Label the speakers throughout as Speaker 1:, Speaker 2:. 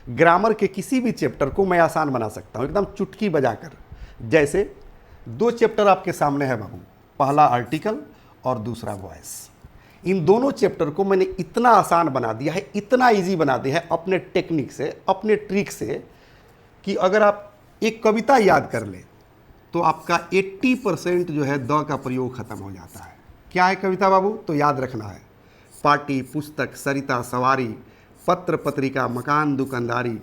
Speaker 1: Grammar के किसी भी चैप्टर को मैं आसान बना सकता हूँ एकदम चुटकी बजाकर। जैसे 2 चैप्टर आपके सामने है बाबू, पहला आर्टिकल और दूसरा वॉइस। इन दोनों चैप्टर को मैंने इतना आसान बना दिया है, इतना इजी बना दिया है अपने टेक्निक से, अपने ट्रिक से, कि अगर आप एक कविता याद कर ले तो आपका 80% जो है द का प्रयोग खत्म हो जाता है। क्या है कविता बाबू? तो याद रखना है, पार्टी, पुस्तक, सरिता, सवारी, पत्र, पत्रिका, मकान, दुकानदारी,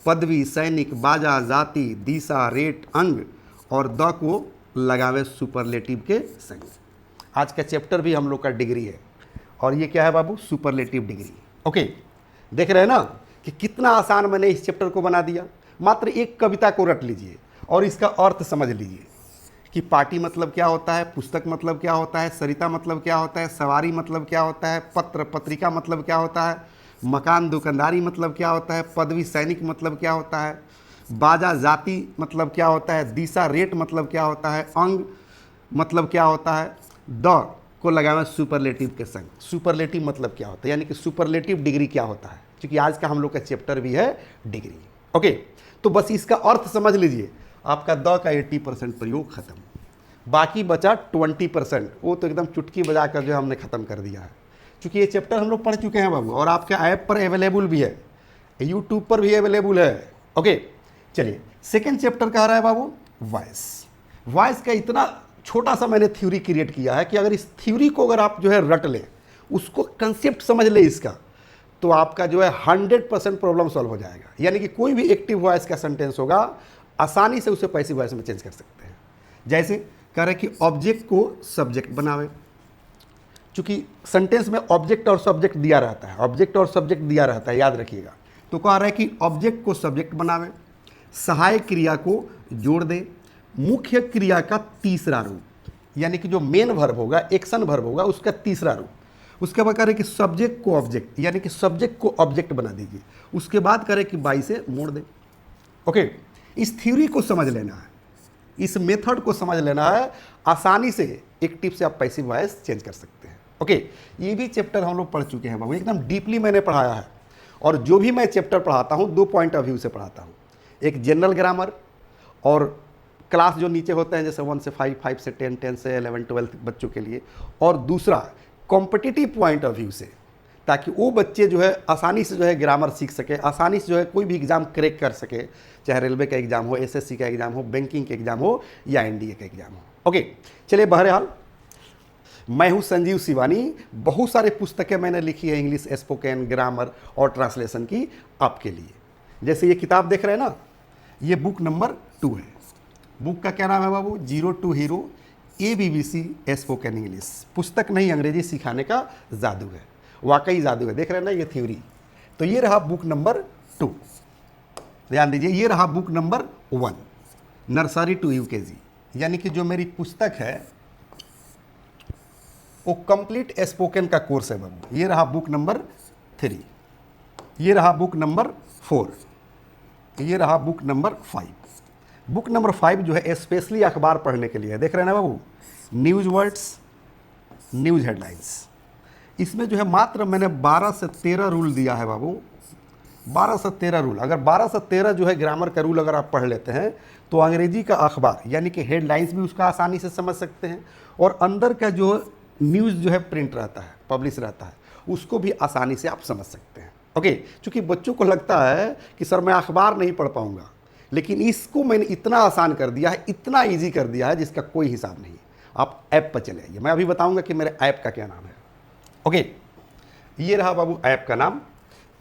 Speaker 1: पदवी, सैनिक, बाजा, जाति, दिशा, रेट, अंग, और द को लगावे सुपरलेटिव के संग। आज का चैप्टर भी हम लोग का डिग्री है, और ये क्या है बाबू? Superlative degree. ओके, देख रहे हैं ना कि कितना आसान मैंने इस चैप्टर को बना दिया। मात्र एक कविता को रट लीजिए और इसका अर्थ समझ लीजिए कि पार्टी मतलब क्या होता है, पुस्तक मतलब क्या होता है, सरिता मतलब क्या होता है, सवारी मतलब क्या होता है, पत्र पत्रिका मतलब क्या होता है, मकान दुकानदारी मतलब क्या होता है, पदवी सैनिक मतलब क्या होता है, बाजा जाति मतलब क्या होता है, दिशा रेट मतलब क्या होता है, अंग मतलब क्या होता है, द को लगाना सुपरलेटिव के संग। सुपरलेटिव मतलब क्या होता है, यानी कि सुपरलेटिव डिग्री क्या होता है, क्योंकि आज का हम लोग का चैप्टर भी है डिग्री। ओके, तो बस इसका अर्थ समझ लीजिए, आपका द का 80% प्रयोग खत्म, बाकी बचा 20%, वो तो एकदम चुटकी बजाकर जो हमने ख़त्म कर दिया है। क्योंकि ये चैप्टर हम लोग पढ़ चुके हैं बाबू, और आपके ऐप पर अवेलेबल भी है, यूट्यूब पर भी अवेलेबल है। ओके, चलिए सेकेंड चैप्टर कह रहा है बाबू वॉइस। वॉइस का इतना छोटा सा मैंने थ्योरी क्रिएट किया है कि अगर इस थ्योरी को अगर आप जो है रट लें, उसको कंसेप्ट समझ ले इसका, तो आपका जो है 100% प्रॉब्लम सॉल्व हो जाएगा। यानी कि कोई भी एक्टिव वॉइस का सेंटेंस होगा, आसानी से उसे पैसिव वॉइस में चेंज कर सकते हैं। जैसे कह रहे कि ऑब्जेक्ट को सब्जेक्ट बनावे, चूंकि सेंटेंस में ऑब्जेक्ट और सब्जेक्ट दिया रहता है, ऑब्जेक्ट और सब्जेक्ट दिया रहता है, याद रखिएगा। तो कह रहा है कि ऑब्जेक्ट को सब्जेक्ट बनावे, सहायक क्रिया को जोड़ दे, मुख्य क्रिया का तीसरा रूप, यानी कि जो मेन वर्ब होगा, एक्शन वर्ब होगा, उसका तीसरा रूप। उसके बाद कह रहे कि सब्जेक्ट को ऑब्जेक्ट, यानी कि सब्जेक्ट को ऑब्जेक्ट बना दीजिए। उसके बाद कह रहे कि बाई से मोड़ दे। ओके, इस थ्योरी को समझ लेना है, इस मेथड को समझ लेना है, आसानी से एक्टिव से आप पैसिव वॉइस चेंज कर सकते हैं। ओके, ये भी चैप्टर हम लोग पढ़ चुके हैं बाबू, एकदम डीपली मैंने पढ़ाया है। और जो भी मैं चैप्टर पढ़ाता हूँ 2 पॉइंट ऑफ व्यू से पढ़ाता हूँ, एक जनरल ग्रामर और क्लास जो नीचे होते हैं जैसे 1 से 5, 5 से 10, 10 से 11, 12 बच्चों के लिए, और दूसरा कॉम्पिटिटिव पॉइंट ऑफ व्यू से, ताकि वो बच्चे जो है आसानी से जो है ग्रामर सीख सके, आसानी से जो है कोई भी एग्ज़ाम क्रैक कर सके, चाहे रेलवे का एग्ज़ाम हो, एसएससी का एग्ज़ाम हो, बैंकिंग का एग्ज़ाम हो, या एनडीए का एग्ज़ाम हो। ओके, चलिए बहरहाल मैं हूँ संजीव शिवानी। बहुत सारे पुस्तकें मैंने लिखी है इंग्लिश स्पोकन, ग्रामर और ट्रांसलेशन की आपके लिए। जैसे ये किताब देख रहे हैं ना, ये बुक नंबर 2 है। बुक का क्या नाम है बाबू? 0 to Hero ABBC spoken English. पुस्तक नहीं, अंग्रेजी सिखाने का जादू है, वाकई जादू है। देख रहे हैं ना ये थ्योरी। तो ये रहा बुक नंबर 2, ध्यान दीजिए। ये रहा book number 1, nursery to UKG, यानी कि जो मेरी पुस्तक है वो कंप्लीट स्पोकन का कोर्स है बाबू। ये रहा बुक नंबर 3, ये रहा बुक नंबर 4, ये रहा बुक नंबर 5। बुक नंबर 5 जो है स्पेशली अखबार पढ़ने के लिए है। देख रहे हैं ना बाबू, न्यूज़ वर्ड्स, न्यूज़ हेडलाइंस। इसमें जो है मात्र मैंने 12 से 13 रूल दिया है बाबू, 12 से 13 रूल। अगर 12 से 13 जो है ग्रामर का रूल अगर आप पढ़ लेते हैं तो अंग्रेजी का अखबार यानी कि हेडलाइंस भी उसका आसानी से समझ सकते हैं, और अंदर का जो न्यूज़ जो है प्रिंट रहता है, पब्लिश रहता है, उसको भी आसानी से आप समझ सकते हैं। ओके, क्योंकि बच्चों को लगता है कि सर मैं अखबार नहीं पढ़ पाऊँगा, लेकिन इसको मैंने इतना आसान कर दिया है, इतना ईजी कर दिया है जिसका कोई हिसाब नहीं है। आप ऐप पर चले आइए, मैं अभी बताऊँगा कि मेरे ऐप का क्या नाम है। ओके, ये रहा बाबू ऐप का नाम,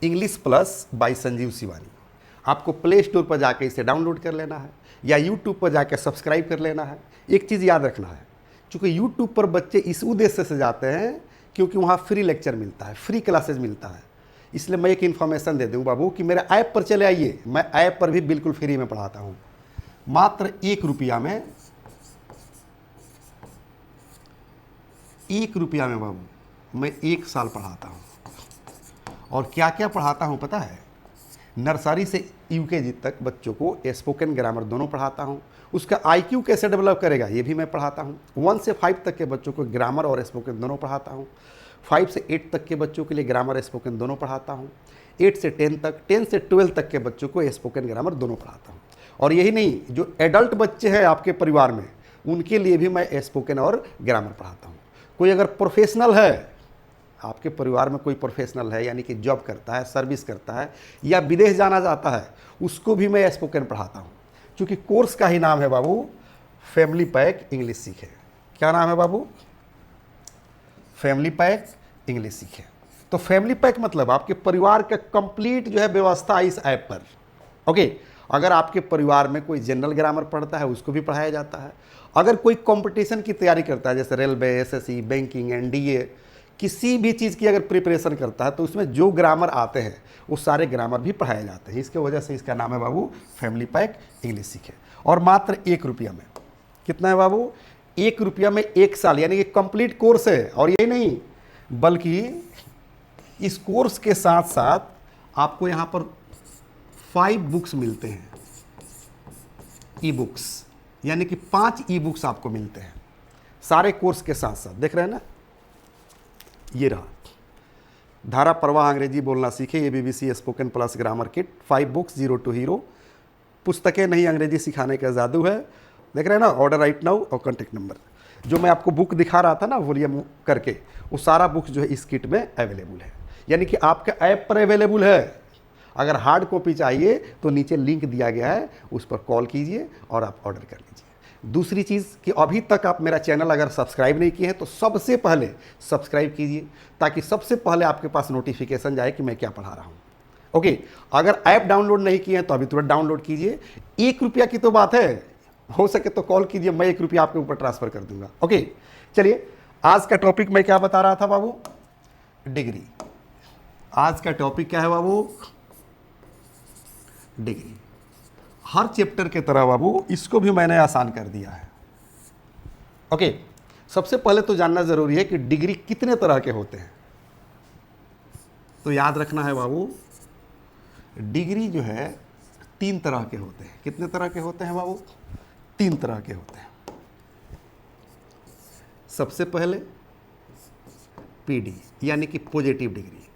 Speaker 1: English plus by Sanjeev Shivani. आपको प्ले स्टोर पर जाकर इसे डाउनलोड कर लेना है, या यूट्यूब पर जाकर सब्सक्राइब कर लेना है। एक चीज़ याद रखना है, क्योंकि यूट्यूब पर बच्चे इस उद्देश्य से जाते हैं क्योंकि वहाँ फ्री लेक्चर मिलता है, फ्री क्लासेज मिलता है। इसलिए मैं एक इन्फॉर्मेशन दे दूँ बाबू कि मेरे ऐप पर चले आइए, मैं ऐप पर भी बिल्कुल फ्री में पढ़ाता हूँ। मात्र 1 रुपया में, 1 रुपया में बाबू मैं 1 साल पढ़ाता हूँ। और क्या क्या पढ़ाता हूँ पता है? नर्सरी से यूकेजी तक बच्चों को स्पोकन ग्रामर दोनों पढ़ाता हूँ। उसका आईक्यू कैसे डेवलप करेगा ये भी मैं पढ़ाता हूँ। 1 से 5 तक के बच्चों को ग्रामर और स्पोकन दोनों पढ़ाता हूँ। 5 से 8 तक के बच्चों के लिए ग्रामर स्पोकन दोनों पढ़ाता हूँ। 8 से 10 तक, 10 से 12 तक के बच्चों को स्पोकन ग्रामर दोनों पढ़ाता हूँ। और यही नहीं, जो एडल्ट बच्चे हैं आपके परिवार में, उनके लिए भी मैं स्पोकन और ग्रामर पढ़ाता हूँ। कोई अगर प्रोफेशनल है, आपके परिवार में कोई प्रोफेशनल है, यानी कि जॉब करता है, सर्विस करता है, या विदेश जाना चाहता है, उसको भी मैं स्पोकन पढ़ाता हूँ। क्योंकि कोर्स का ही नाम है बाबू फैमिली पैक इंग्लिश सीखे। क्या नाम है बाबू? फैमिली पैक इंग्लिश सीखे। तो फैमिली पैक मतलब आपके परिवार का कंप्लीट जो है व्यवस्था इस ऐप पर। ओके, अगर आपके परिवार में कोई जनरल ग्रामर पढ़ता है, उसको भी पढ़ाया जाता है। अगर कोई कंपटीशन की तैयारी करता है, जैसे रेलवे, एसएससी, बैंकिंग, एनडीए, किसी भी चीज़ की अगर प्रिपरेशन करता है, तो उसमें जो ग्रामर आते हैं वो सारे ग्रामर भी पढ़ाए जाते हैं। इसके वजह से इसका नाम है बाबू फैमिली पैक इंग्लिश सीखे। और मात्र 1 रुपया में। कितना है बाबू? 1 रुपया में 1 साल, यानी कि कंप्लीट कोर्स है। और यही नहीं, बल्कि इस कोर्स के साथ साथ आपको यहाँ पर 5 बुक्स मिलते हैं, ई बुक्स, यानी कि 5 ई बुक्स आपको मिलते हैं सारे कोर्स के साथ साथ। देख रहे हैं ना, ये रहा धारा प्रवाह अंग्रेजी बोलना सीखे, ये BBC spoken plus grammar kit, 5 books, 0 to hero. पुस्तकें नहीं, अंग्रेजी सिखाने का जादू है। देख रहे हैं ना, ऑर्डर राइट नाउ और कॉन्टेक्ट नंबर। जो मैं आपको बुक दिखा रहा था ना वॉल्यूम करके, वो सारा बुक्स जो है इस किट में अवेलेबल है, यानी कि आपके ऐप पर अवेलेबल है। अगर हार्ड कॉपी चाहिए तो नीचे लिंक दिया गया है, उस पर कॉल कीजिए और आप ऑर्डर कर लीजिए। दूसरी चीज़ कि अभी तक आप मेरा चैनल अगर सब्सक्राइब नहीं किए हैं तो सबसे पहले सब्सक्राइब कीजिए, ताकि सबसे पहले आपके पास नोटिफिकेशन जाए कि मैं क्या पढ़ा रहा हूँ। ओके, अगर ऐप डाउनलोड नहीं किए हैं तो अभी तुरंत डाउनलोड कीजिए। 1 रुपया की तो बात है, हो सके तो कॉल कीजिए, मैं 1 रुपया आपके ऊपर ट्रांसफ़र कर दूंगा। ओके, चलिए, आज का टॉपिक मैं क्या बता रहा था बाबू? डिग्री। आज का टॉपिक क्या है बाबू? डिग्री। हर चैप्टर के तरह बाबू इसको भी मैंने आसान कर दिया है। ओके, सबसे पहले तो जानना जरूरी है कि डिग्री कितने तरह के होते हैं। तो याद रखना है बाबू, डिग्री जो है 3 तरह के होते हैं। कितने तरह के होते हैं बाबू? 3 तरह के होते हैं। सबसे पहले पीडी, यानी कि पॉजिटिव डिग्री।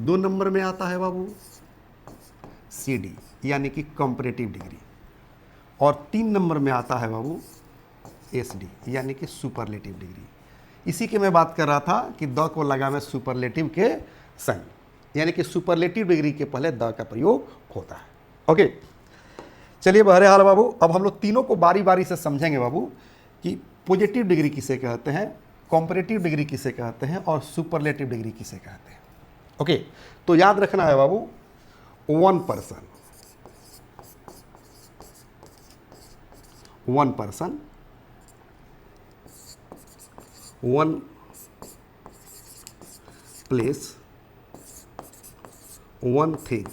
Speaker 1: 2 नंबर में आता है बाबू सीडी, यानी कि कंपैरेटिव डिग्री। और 3 नंबर में आता है बाबू एसडी, यानी कि सुपरलेटिव डिग्री। इसी के मैं बात कर रहा था कि द को लगा मैं सुपरलेटिव के संग, यानी कि सुपरलेटिव डिग्री के पहले द का प्रयोग होता है। ओके, चलिए बहरहाल बाबू, अब हम लोग तीनों को बारी बारी से समझेंगे बाबू कि पॉजिटिव डिग्री किसे कहते हैं, कंपैरेटिव डिग्री किसे कहते हैं और सुपरलेटिव डिग्री किसे कहते हैं। ओके, तो याद रखना है बाबू, 1 person, 1 place, 1 thing।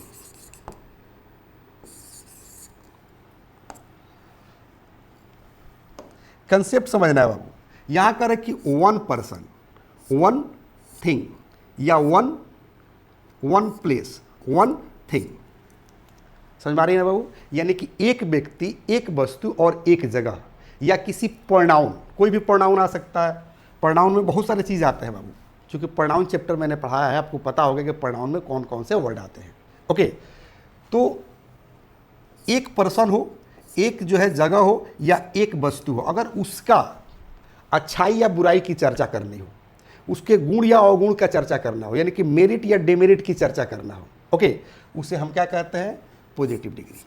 Speaker 1: कंसेप्ट समझना है बाबू। यहां कर कि 1 person, 1 thing या 1 place, 1 थिंग। समझ में आ रही है बाबू? यानी कि एक व्यक्ति, एक वस्तु और एक जगह, या किसी प्रोनाउन, कोई भी प्रोनाउन आ सकता है। प्रोनाउन में बहुत सारे चीज़ आते हैं बाबू, क्योंकि प्रोनाउन चैप्टर मैंने पढ़ाया है, आपको पता होगा कि प्रोनाउन में कौन कौन से वर्ड आते हैं। ओके, तो एक पर्सन हो, एक जो है जगह हो, या एक वस्तु हो, अगर उसका अच्छाई या बुराई की चर्चा करनी हो, उसके गुण या अवगुण का चर्चा करना हो, यानी कि मेरिट या डिमेरिट की चर्चा करना हो, ओके, उसे हम क्या कहते हैं? Positive degree.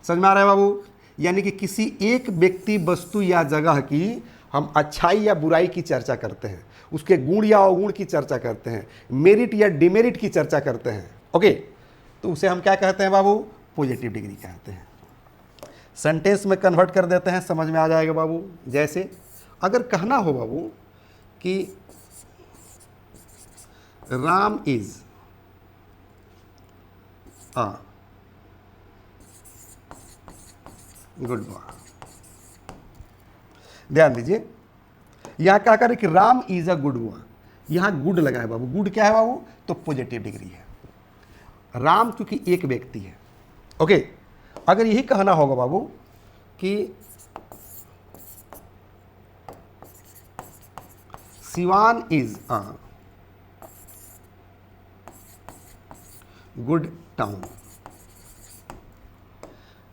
Speaker 1: समझ में आ रहा है बाबू? यानी कि किसी एक व्यक्ति, वस्तु या जगह की हम अच्छाई या बुराई की चर्चा करते हैं, उसके गुण या अवगुण की चर्चा करते हैं, मेरिट या डिमेरिट की चर्चा करते हैं। ओके, तो उसे हम क्या कहते हैं बाबू? पॉजिटिव डिग्री कहते हैं। सेंटेंस में कन्वर्ट कर देते हैं, समझ में आ जाएगा बाबू। जैसे अगर कहना हो बाबू कि Ram is a good boy. ध्यान दीजिए, यहां क्या करें कि Ram is a good boy, यहां गुड लगा है बाबू। गुड क्या है बाबू? तो पॉजिटिव डिग्री है। राम क्योंकि एक व्यक्ति है। ओके, अगर यही कहना होगा बाबू कि Siwan is a good town.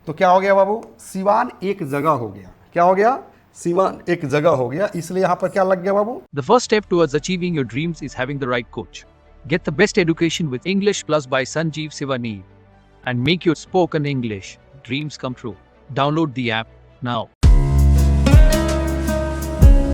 Speaker 1: तो क्या हो गया बाबू, सिवान एक जगह हो गया। क्या हो गया, सिवान एक जगह हो गया, इसलिए यहां पर क्या लग गया बाबू,
Speaker 2: The first step towards achieving your dreams is having the right coach. Get the best education with English Plus by Sanjeev Sivaneer and make your spoken English dreams come true. Download the app now.